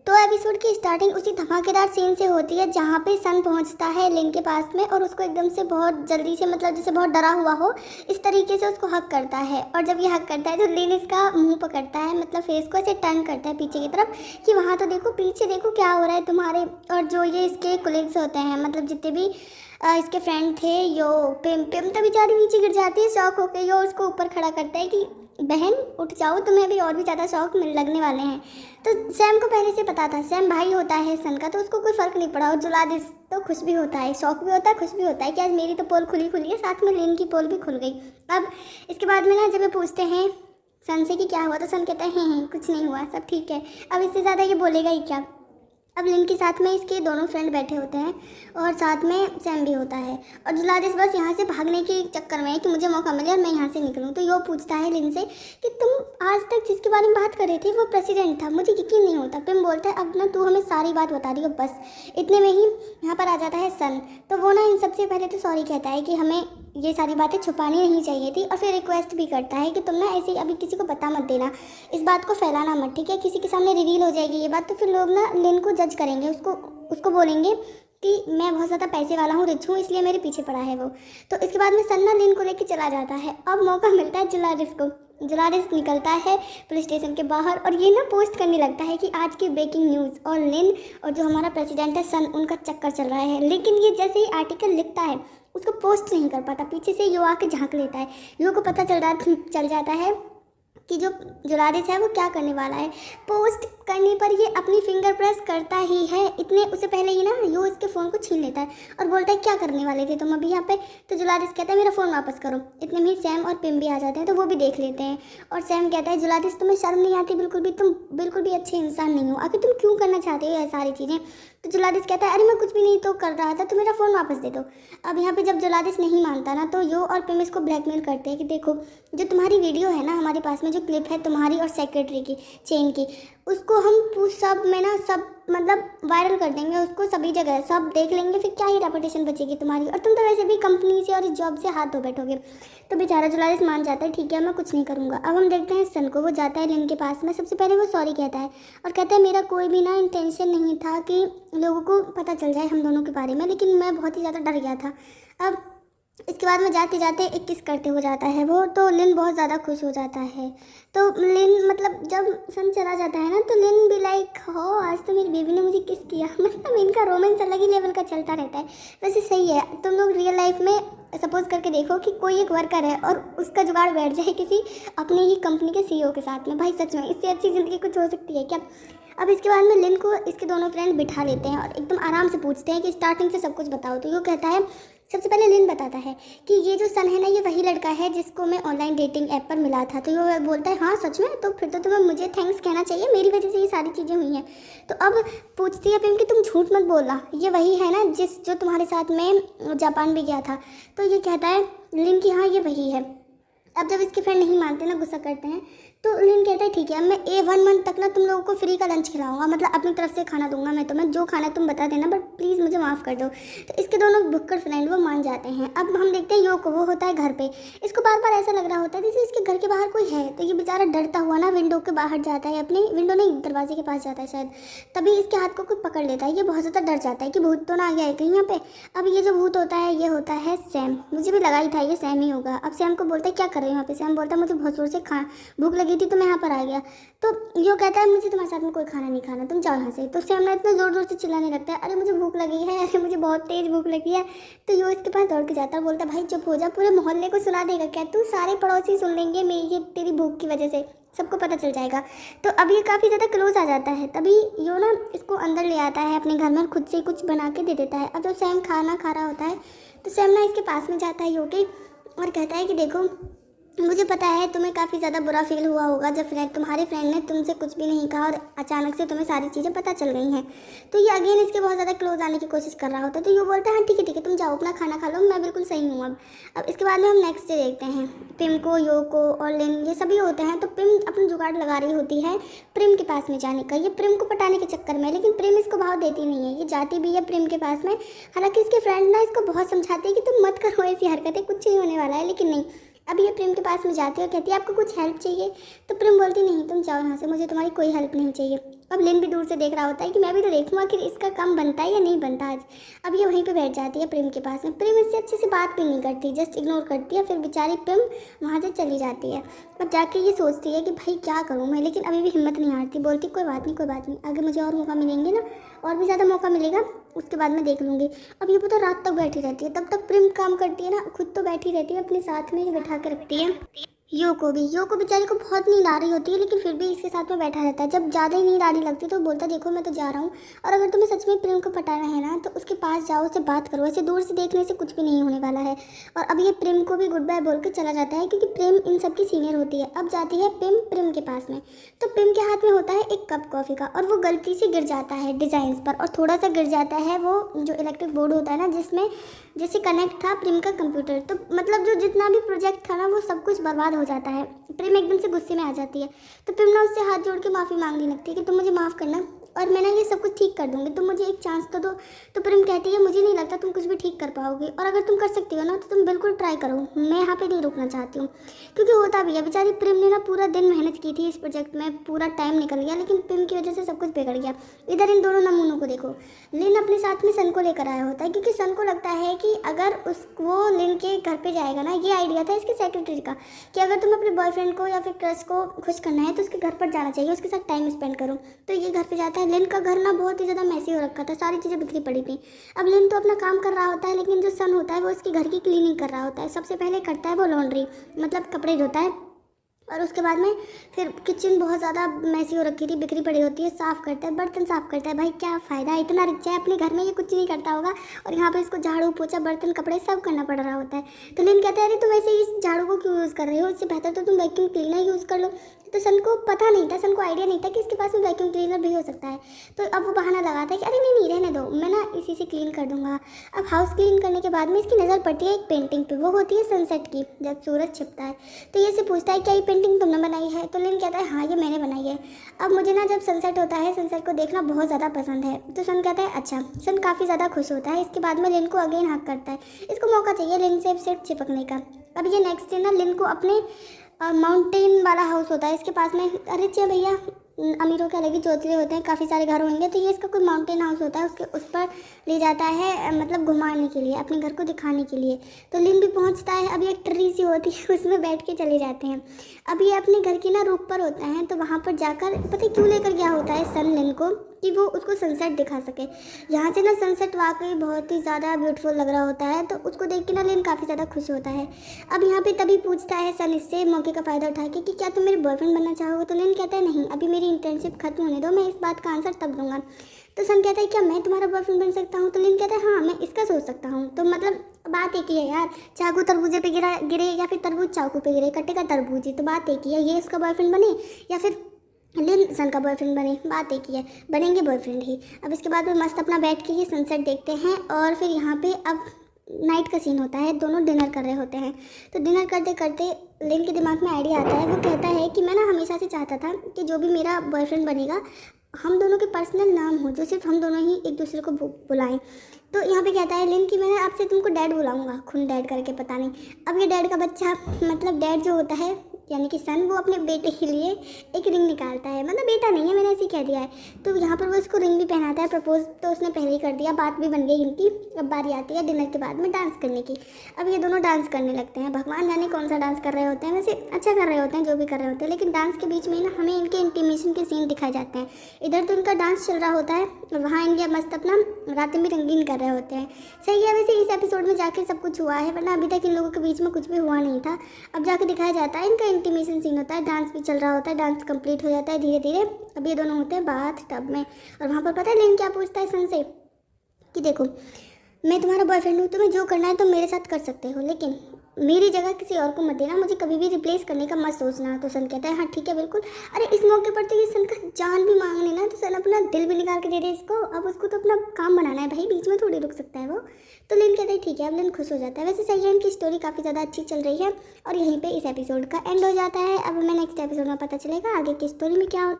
तो एपिसोड की स्टार्टिंग उसी धमाकेदार सीन से होती है जहाँ पे सन पहुँचता है लिन के पास में और उसको एकदम से बहुत जल्दी से, मतलब जैसे बहुत डरा हुआ हो इस तरीके से उसको हक करता है। और जब ये हक करता है तो लिन इसका मुंह पकड़ता है, मतलब फेस को ऐसे टर्न करता है पीछे की तरफ कि वहाँ तो देखो, पीछे देखो क्या हो रहा है तुम्हारे। और जो ये इसके कोलीग्स होते हैं, मतलब जितने भी इसके फ्रेंड थे, यो पिम पिम तो बेचारी नीचे गिर जाती है शौक होकर। यो उसको ऊपर खड़ा करता है कि बहन उठ जाओ, तुम्हें अभी और भी ज़्यादा शौक लगने वाले हैं। तो सैम को पहले से पता था, सैम भाई होता है सन का, तो उसको कोई फ़र्क नहीं पड़ा। और जुलादिस तो खुश भी होता है, शौक भी होता है, खुश भी होता है कि आज मेरी तो पोल खुली खुली है, साथ में लिन की पोल भी खुल गई। अब इसके बाद में ना जब ये पूछते हैं सन से कि क्या हुआ, तो सन कहता है कुछ नहीं हुआ, सब ठीक है। अब इससे ज़्यादा ये बोलेगा ही क्या। अब लिन के साथ में इसके दोनों फ्रेंड बैठे होते हैं और साथ में सैम भी होता है। और जुलादिस बस यहाँ से भागने के चक्कर में है कि मुझे मौका मिले और मैं यहाँ से निकलूँ। तो यो पूछता है लिन से कि तुम आज तक जिसके बारे में बात कर रहे थे वो प्रेसिडेंट था, मुझे यकीन नहीं होता। पिम बोलता है अब ना तू हमें सारी बात बता दी हो बस। इतने में ही यहाँ पर आ जाता है सन। तो वो ना इन सबसे पहले तो सॉरी कहता है कि हमें ये सारी बातें छुपानी नहीं चाहिए थी, और फिर रिक्वेस्ट भी करता है कि तुम ना ऐसे अभी किसी को बता मत देना, इस बात को फैलाना मत, ठीक है। किसी के सामने रिवील हो जाएगी ये बात तो फिर लोग ना लिन को जज करेंगे, उसको बोलेंगे कि मैं बहुत ज़्यादा पैसे वाला हूँ, रिच हूँ, इसलिए मेरे पीछे पड़ा है वो। तो इसके बाद में सन्ना लिन को लेके चला जाता है। अब मौका मिलता है जुलारिस को। जुलारिस निकलता है पुलिस स्टेशन के बाहर और ये ना पोस्ट करने लगता है कि आज की ब्रेकिंग न्यूज़, और लिन और जो हमारा प्रेसिडेंट है सन, उनका चक्कर चल रहा है। लेकिन ये जैसे ही आर्टिकल लिखता है उसको पोस्ट नहीं कर पाता, पीछे से यो आके झांक लेता है। यो को पता चल जाता है कि जो जुलारिस है वो क्या करने वाला है। पोस्ट करने पर ये अपनी फिंगर प्रेस करता ही है, इतने उससे पहले ही ना यो इसके फ़ोन को छीन लेता है और बोलता है क्या करने वाले थे तुम अभी यहाँ पे। तो जुलारिस कहता है मेरा फ़ोन वापस करो। इतने में ही सैम और पिम भी आ जाते हैं, तो वो भी देख लेते हैं। और सैम कहता है जुलारिस तुम्हें शर्म नहीं आती बिल्कुल भी, तुम बिल्कुल भी अच्छे इंसान नहीं हो, आखिर तुम क्यों करना चाहते हो ये सारी चीज़ें। तो जुलारिस कहता है अरे मैं कुछ भी नहीं तो कर रहा था, तो मेरा फ़ोन वापस दे दो। अब यहाँ पे जब जुलारिस नहीं मानता ना, तो यो और पिम इसको ब्लैकमेल करते हैं कि देखो जो तुम्हारी वीडियो है ना, हमारे पास में जो क्लिप है तुम्हारी और सेक्रेटरी की चेन की, उसको हम सब में ना सब मतलब वायरल कर देंगे, उसको सभी जगह सब देख लेंगे, फिर क्या ही रेपुटेशन बचेगी तुम्हारी, और तुम तो वैसे भी कंपनी से और इस जॉब से हाथ धो बैठोगे। तो बेचारा जुलारिस मान जाता है ठीक है मैं कुछ नहीं करूँगा। अब हम देखते हैं सन को, वो जाता है लिन के पास में। सबसे पहले वो सॉरी कहता है और कहता है मेरा कोई भी ना इंटेंशन नहीं था कि लोगों को पता चल जाए हम दोनों के बारे में, लेकिन मैं बहुत ही ज़्यादा डर गया था। अब इसके बाद में जाते जाते एक किस करते हो जाता है वो, तो लिन बहुत ज़्यादा खुश हो जाता है। तो लिन मतलब जब सन चला जाता है ना, तो लिन भी लाइक हो आज तो मेरी बेबी ने मुझे किस किया। मतलब इनका रोमांस अलग ही लेवल का चलता रहता है। वैसे सही है, तुम लोग रियल लाइफ में सपोज करके देखो कि कोई एक वर्कर है और उसका जुगाड़ बैठ जाए किसी अपनी ही कंपनी के सीईओ के साथ में, भाई सच में इससे अच्छी ज़िंदगी कुछ हो सकती है क्या। अब इसके बाद में लिन को इसके दोनों फ्रेंड बिठा लेते हैं और एकदम आराम से पूछते हैं कि स्टार्टिंग से सब कुछ बताओ। तो वो कहता है, सबसे पहले लिन बताता है कि ये जो सन है ना, ये वही लड़का है जिसको मैं ऑनलाइन डेटिंग ऐप पर मिला था। तो वो बोलता है हाँ सच में, तो फिर तो तुम्हें मुझे थैंक्स कहना चाहिए, मेरी वजह से ये सारी चीज़ें हुई हैं। तो अब पूछती है पिम कि तुम झूठ मत बोलना, ये वही है ना जो तुम्हारे साथ में जापान भी गया था। तो ये कहता है लिन कि हाँ ये वही है। अब जब इसके फ्रेंड नहीं मानते ना, गुस्सा करते हैं, तो लिन कहता है ठीक है मैं 1 मंथ तक ना तुम लोगों को फ्री का लंच खिलाऊंगा, मतलब अपनी तरफ से खाना दूंगा मैं तुम्हें, जो खाना तुम बता देना, बट प्लीज़ मुझे माफ़ कर दो। तो इसके दोनों भुक्कड़ फ्रेंड वो मान जाते हैं। अब हम देखते हैं यो को, वो होता है घर पे। इसको बार बार ऐसा लग रहा होता है जैसे इसके घर के बाहर कोई है। तो ये बेचारा डरता हुआ ना विंडो के बाहर जाता है, अपने विंडो नहीं दरवाजे के पास जाता है शायद, तभी इसके हाथ को कोई पकड़ लेता है। ये बहुत ज़्यादा डर जाता है कि भूत तो ना आ गया है कहीं यहाँ पे। अब ये जो भूत होता है ये होता है सैम, मुझे भी लगा ही था ये सैम ही होगा। अब सैम को बोलता है क्या कर रहे हो यहाँ पे। सैम बोलता है मुझे बहुत जोर से भूख लगी थी तो मैं यहाँ पर आ गया। तो यो कहता है मुझे तुम्हारे साथ में कोई खाना नहीं खाना, तुम जाओ यहाँ से। तो सैम ना इतना जोर जोर से चिल्लाने लगता है अरे मुझे भूख लगी है, अरे मुझे बहुत तेज भूख लगी है। तो यो इसके पास दौड़ के जाता है, बोलता है भाई चुप हो जा, पूरे मोहल्ले को सुना देगा क्या तू, सारे पड़ोसी सुन लेंगे मेरी ये तेरी भूख की वजह से, सबको पता चल जाएगा। तो अब ये काफ़ी ज़्यादा क्लोज आ जाता है, तभी यो ना इसको अंदर ले आता है अपने घर में और खुद से कुछ बना के दे देता है। अब जब सैम खाना खा रहा होता है तो सैम ना इसके पास में जाता है यो के और कहता है कि देखो मुझे पता है तुम्हें काफ़ी ज़्यादा बुरा फील हुआ होगा जब तुम्हारे फ्रेंड ने तुमसे कुछ भी नहीं कहा और अचानक से तुम्हें सारी चीज़ें पता चल गई हैं। तो ये अगेन इसके बहुत ज़्यादा क्लोज आने की कोशिश कर रहा होता है। तो ये बोलता है हाँ ठीक है तुम जाओ अपना खाना खा लो, मैं बिल्कुल सही हूँ। अब इसके बाद में हम नेक्स्ट डे देखते हैं पिम को, यो को और लिन ये सभी होते हैं। तो पिम अपना जुगाड़ लगा रही होती है प्रेम के पास में जाने का, ये प्रेम को पटाने के चक्कर में, लेकिन प्रेम इसको भाव देती नहीं है, ये जाती भी है प्रेम के पास में। हालांकि इसके फ्रेंड ना इसको बहुत समझाते हैं कि तुम मत करो ऐसी हरकतें, कुछ नहीं होने वाला है, लेकिन नहीं। अब ये प्रेम के पास में जाती है और कहती है आपको कुछ हेल्प चाहिए। तो प्रेम बोलती नहीं तुम जाओ यहाँ से, मुझे तुम्हारी कोई हेल्प नहीं चाहिए। अब लिन भी दूर से देख रहा होता है कि मैं भी तो देखूँ आखिर इसका काम बनता है या नहीं बनता आज। अब ये वहीं पे बैठ जाती है प्रेम के पास में। प्रेम इससे अच्छे से बात भी नहीं करती, जस्ट इग्नोर करती है। फिर बेचारी प्रेम वहाँ से चली जाती है। अब जाके ये सोचती है कि भाई क्या करूँ मैं, लेकिन अभी भी हिम्मत नहीं हारती। बोलती कोई बात नहीं, कोई बात नहीं, आगे मुझे और मौका मिलेंगे ना, और भी ज़्यादा मौका मिलेगा, उसके बाद मैं देख लूँगी। अब ये पता रात तक बैठी रहती है। तब तक प्रेम काम करती है ना, खुद तो बैठी रहती है, अपने साथ में बैठा के रखती है यो को बेचारी को बहुत नींद आ रही होती है, लेकिन फिर भी इसके साथ में बैठा रहता है। जब ज़्यादा ही नींद आने लगती है तो बोलता देखो मैं तो जा रहा हूँ, और अगर तुम्हें सच में प्रेम को पटाना है ना तो उसके पास जाओ, उससे बात करो। ऐसे दूर से देखने से कुछ भी नहीं होने वाला है। और अब ये प्रेम को भी गुड बाय बोल के चला जाता है, क्योंकि प्रेम इन सब की सीनियर होती है। अब जाती है प्रेम के पास में, तो प्रेम के हाथ में होता है एक कप कॉफ़ी का, और वो गलती से गिर जाता है डिज़ाइंस पर, और थोड़ा सा गिर जाता है वो जो इलेक्ट्रिक बोर्ड होता है ना, जिसमें जैसे कनेक्ट था प्रेम का कंप्यूटर। तो मतलब जो जितना भी प्रोजेक्ट था ना वो सब कुछ बर्बाद हो जाता है। प्रेम एकदम से गुस्से में आ जाती है। तो प्रेम ना उससे हाथ जोड़ के माफ़ी मांगने लगती है कि तुम मुझे माफ़ करना, और मैं ना ये सब कुछ ठीक कर दूंगी, तुम मुझे एक चांस तो दो। तो प्रेम कहती है मुझे नहीं लगता तुम कुछ भी ठीक कर पाओगे, और अगर तुम कर सकती हो ना तो तुम बिल्कुल ट्राई करो, मैं यहाँ पे नहीं रुकना चाहती हूँ। क्योंकि होता भी है, बेचारी प्रेम ने ना पूरा दिन मेहनत की थी इस प्रोजेक्ट में, पूरा टाइम निकल गया, लेकिन प्रेम की वजह से सब कुछ बिगड़ गया। इधर इन दोनों नमूनों को देखो, लिन अपने साथ में सन को लेकर आया होता है, क्योंकि सन को लगता है कि अगर वो लिन के घर पे जाएगा ना, ये आइडिया था इसके सेक्रेटरी का, कि अगर तुम अपने बॉयफ्रेंड को या फिर क्रश को खुश करना है तो उसके घर पर जाना चाहिए, उसके साथ टाइम स्पेंड करो। तो ये घर पे जाता है। लिन का घर ना बहुत ही ज़्यादा मैसी हो रखा था, सारी चीज़ें बिखरी पड़ी थी। अब लिन तो अपना काम कर रहा होता है, लेकिन जो सन होता है वो इसके घर की क्लीनिंग कर रहा होता है। सबसे पहले करता है वो लॉन्ड्री, मतलब कपड़े धोता है, और उसके बाद में फिर किचन बहुत ज़्यादा मैसी हो रखी थी, बिखरी पड़ी होती है, साफ़ करता है, बर्तन साफ़ करता है। भाई क्या फ़ायदा, इतना रिच है, अपने घर में ये कुछ नहीं करता होगा, और यहाँ पे इसको झाड़ू पोछा बर्तन कपड़े सब करना पड़ रहा होता है। तो लिन कहता है अरे तुम ऐसे इस झाड़ू को क्यों यूज़ कर रहे हो, इससे बेहतर तो तुम वैक्यूम क्लीनर यूज़ कर लो। तो सन को पता नहीं था, सन को आइडिया नहीं था कि इसके पास में वैक्यूम क्लीनर भी हो सकता है। तो अब वो बहाना लगाता है कि अरे नहीं रहने दो, मैं ना इसी से क्लीन कर दूंगा। अब हाउस क्लीन करने के बाद में इसकी नज़र पड़ती है एक पेंटिंग पे, वो होती है सनसेट की, जब सूरज छिपता है। तो ये से पूछता है क्या ये पेंटिंग तुमने बनाई है? तो लिन कहता है हाँ ये मैंने बनाई है। अब मुझे ना जब सनसेट होता है, सनसेट को देखना बहुत ज़्यादा पसंद है। तो सन कहता है अच्छा। सन काफ़ी ज़्यादा खुश होता है। इसके बाद में लिन को अगेन हक करता है, इसको मौका चाहिए लिन से सिर्फ चिपकने का। अब ये नेक्स्ट डे ना लिन को अपने माउंटेन वाला हाउस होता है इसके पास में, अरे चे भैया अमीरों के अलग ही चौधरी होते हैं, काफ़ी सारे घर होंगे, तो ये इसका कोई माउंटेन हाउस होता है, उसके उस पर ले जाता है, मतलब घुमाने के लिए, अपने घर को दिखाने के लिए। तो लिन भी पहुंचता है। अब एक ट्री सी होती है उसमें बैठ के चले जाते हैं। अब ये अपने घर की ना रूफ पर होता है, तो वहाँ पर जाकर पता क्यों लेकर गया होता है सन लिन को, कि वो उसको सनसेट दिखा सके। यहाँ से ना सनसेट वाकई बहुत ही ज़्यादा ब्यूटीफुल लग रहा होता है, तो उसको देख के ना लिन काफ़ी ज़्यादा खुश होता है। अब यहाँ पे तभी पूछता है सन इससे मौके का फ़ायदा उठा के कि क्या तुम मेरे बॉयफ्रेंड बनना चाहोगे? तो लिन कहता है नहीं, अभी मेरी इंटर्नशिप खत्म होने दो, मैं इस बात का आंसर तब दूंगा। तो सन कहता है क्या मैं तुम्हारा बॉयफ्रेंड बन सकता हूँ? तो लिन कहता है हाँ मैं इसका सोच सकता हूँ। तो मतलब बात एक ही है यार, चाकू तरबूजे पे गिरे या फिर तरबूज चाकू पे गिरे, कटेगा तरबूज ही। तो बात एक ही है, ये इसका बॉयफ्रेंड बने या फिर लिन सन का बॉयफ्रेंड बने, बात एक ही है, बनेंगे बॉयफ्रेंड ही। अब इसके बाद में मस्त अपना बैठ के ये सनसेट देखते हैं, और फिर यहाँ पे अब नाइट का सीन होता है, दोनों डिनर कर रहे होते हैं। तो डिनर करते करते लिन के दिमाग में आइडिया आता है। वो कहता है कि मैं ना हमेशा से चाहता था कि जो भी मेरा बॉयफ्रेंड बनेगा हम दोनों के पर्सनल नाम हो, जो सिर्फ हम दोनों ही एक दूसरे को बुलाएं। तो यहाँ पे कहता है लिन कि मैं आपसे तुमको डैड बुलाऊंगा, खून डैड करके, पता नहीं। अब ये डैड का बच्चा, मतलब डैड जो होता है यानी कि सन, वो अपने बेटे के लिए एक रिंग निकालता है, मतलब बेटा नहीं है, मैंने ऐसे ही कह दिया है। तो यहाँ पर वो इसको रिंग भी पहनाता है। प्रपोज तो उसने पहले ही कर दिया, बात भी बन गई इनकी। अब बारी आती है डिनर के बाद में डांस करने की। अब ये दोनों डांस करने लगते हैं, भगवान जाने कौन सा डांस कर रहे होते हैं, वैसे अच्छा कर रहे होते हैं जो भी कर रहे होते हैं, लेकिन डांस के बीच में ना हमें इनके इंटीमेशन के सीन दिखाए जाते हैं। इधर तो इनका डांस चल रहा होता है, वहाँ इनके मस्त अपना रातें भी रंगीन कर रहे होते हैं। सही है, वैसे इस एपिसोड में जाके सब कुछ हुआ है, वरना अभी तक इन लोगों के बीच में कुछ भी हुआ नहीं था। अब जाके दिखाया जाता है इनका इंटीमेशन सीन होता है, डांस भी चल रहा होता है, डांस कंप्लीट हो जाता है धीरे धीरे। अब ये दोनों होते हैं बाथ टब में, और वहाँ पर पता है लिन क्या पूछता है सन से कि देखो मैं तुम्हारा बॉयफ्रेंड हूँ, तुम्हें जो करना है तुम मेरे साथ कर सकते हो, लेकिन मेरी जगह किसी और को मत देना, मुझे कभी भी रिप्लेस करने का मत सोचना। तो सन कहता है हाँ ठीक है बिल्कुल। अरे इस मौके पर तो ये सन का जान भी मांग लेना, तो सन अपना दिल भी निकाल के दे दे इसको। अब उसको तो अपना काम बनाना है भाई, बीच में थोड़ी रुक सकता है वो। तो लिन कहता है ठीक है। अब लिन खुश हो जाता है। वैसे सही है, इनकी स्टोरी काफ़ी ज़्यादा अच्छी चल रही है, और यहीं पर इस एपिसोड का एंड हो जाता है। अब हमें नेक्स्ट एपिसोड में पता चलेगा आगे की स्टोरी में क्या होता है।